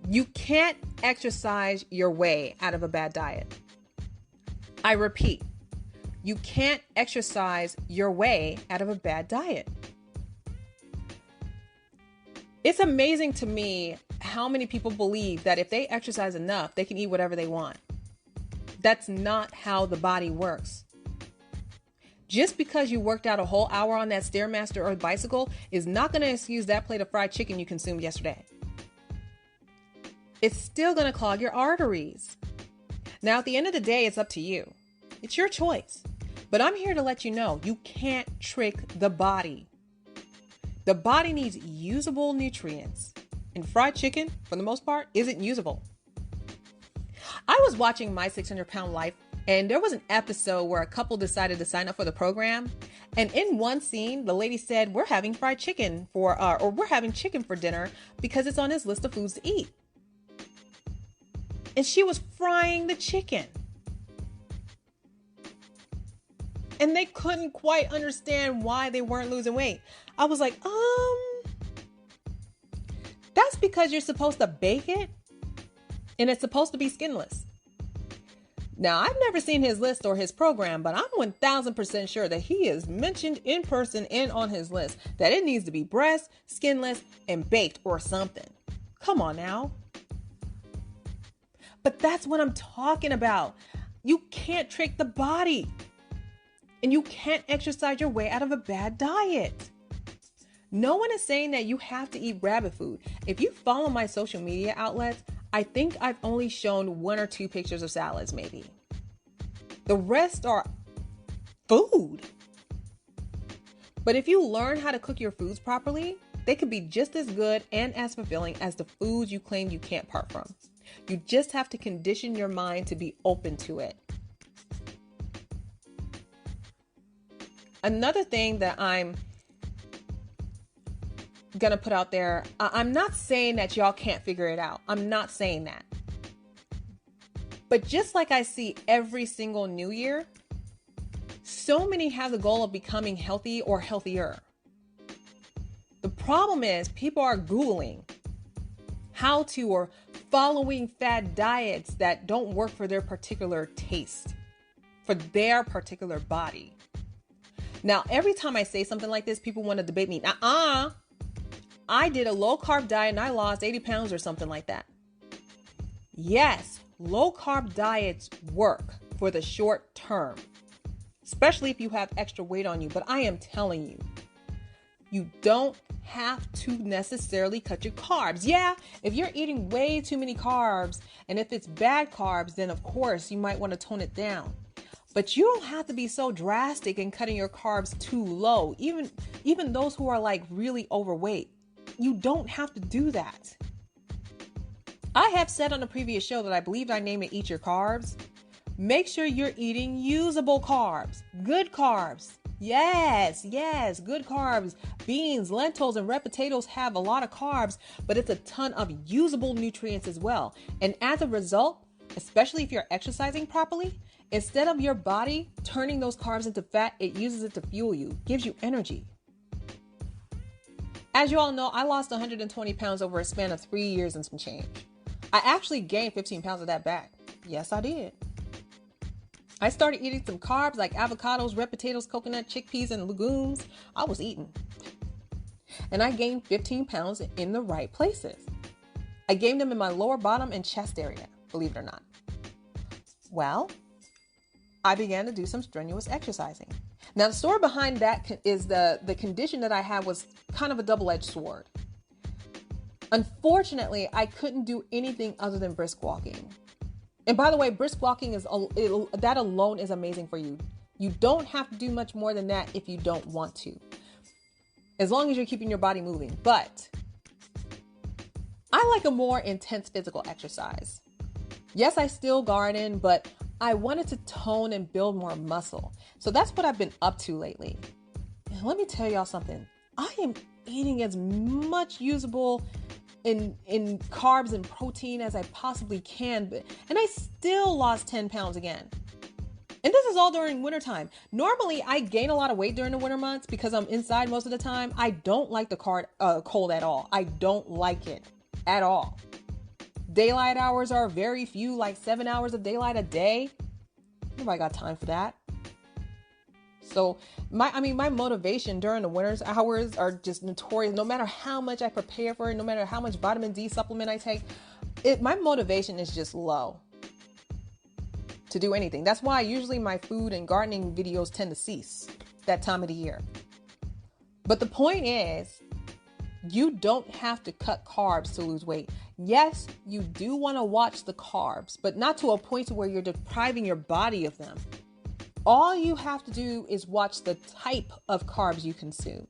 You can't exercise your way out of a bad diet. I repeat, you can't exercise your way out of a bad diet. It's amazing to me how many people believe that if they exercise enough, they can eat whatever they want. That's not how the body works. Just because you worked out a whole hour on that Stairmaster or bicycle is not going to excuse that plate of fried chicken you consumed yesterday. It's still going to clog your arteries. Now, at the end of the day, it's up to you. It's your choice. But I'm here to let you know you can't trick the body. The body needs usable nutrients. And fried chicken, for the most part, isn't usable. I was watching My 600-Pound Life, and there was an episode where a couple decided to sign up for the program. And in one scene, the lady said, we're having fried chicken or we're having chicken for dinner because it's on his list of foods to eat. And she was frying the chicken. And they couldn't quite understand why they weren't losing weight. I was like, that's because you're supposed to bake it and it's supposed to be skinless. Now, I've never seen his list or his program, but I'm 1000% sure that he is mentioned in person and on his list that it needs to be breast, skinless, and baked or something. Come on now. But that's what I'm talking about. You can't trick the body. And you can't exercise your way out of a bad diet. No one is saying that you have to eat rabbit food. If you follow my social media outlets, I think I've only shown 1 or 2 pictures of salads, maybe. The rest are food. But if you learn how to cook your foods properly, they can be just as good and as fulfilling as the foods you claim you can't part from. You just have to condition your mind to be open to it. Another thing that I'm going to put out there, I'm not saying that y'all can't figure it out. I'm not saying that. But just like I see every single new year, so many have the goal of becoming healthy or healthier. The problem is people are Googling how to or following fad diets that don't work for their particular taste, for their particular body. Now, every time I say something like this, people want to debate me. I did a low carb diet and I lost 80 pounds or something like that. Yes, low carb diets work for the short term, especially if you have extra weight on you. But I am telling you, you don't have to necessarily cut your carbs. Yeah, if you're eating way too many carbs and if it's bad carbs, then of course you might want to tone it down. But you don't have to be so drastic in cutting your carbs too low. Even those who are like really overweight, you don't have to do that. I have said on a previous show that I believe I named it Eat Your Carbs. Make sure you're eating usable carbs, good carbs. Yes, good carbs. Beans, lentils, and red potatoes have a lot of carbs, but it's a ton of usable nutrients as well. And as a result, especially if you're exercising properly, instead of your body turning those carbs into fat, it uses it to fuel you, gives you energy. As you all know, I lost 120 pounds over a span of 3 years and some change. I actually gained 15 pounds of that back. Yes, I did. I started eating some carbs like avocados, red potatoes, coconut, chickpeas, and legumes. I was eating. And I gained 15 pounds in the right places. I gained them in my lower bottom and chest area, believe it or not. Well, I began to do some strenuous exercising. Now, the story behind that is the condition that I had was kind of a double-edged sword. Unfortunately, I couldn't do anything other than brisk walking. And by the way, brisk walking that alone is amazing for you. You don't have to do much more than that if you don't want to, as long as you're keeping your body moving. But I like a more intense physical exercise. Yes, I still garden, but I wanted to tone and build more muscle. So that's what I've been up to lately. And let me tell y'all something. I am eating as much usable in carbs and protein as I possibly can, and I still lost 10 pounds again. And this is all during wintertime. Normally, I gain a lot of weight during the winter months because I'm inside most of the time. I don't like the cold at all. I don't like it at all. daylight hours are very few, like 7 hours of daylight a day. Nobody got time for that. So my motivation during the winter's hours are just notorious. No matter how much I prepare for it, no matter how much vitamin D supplement I take, my motivation is just low to do anything. That's why usually my food and gardening videos tend to cease that time of the year. But the point is, you don't have to cut carbs to lose weight. Yes, you do want to watch the carbs, but not to a point to where you're depriving your body of them. All you have to do is watch the type of carbs you consume.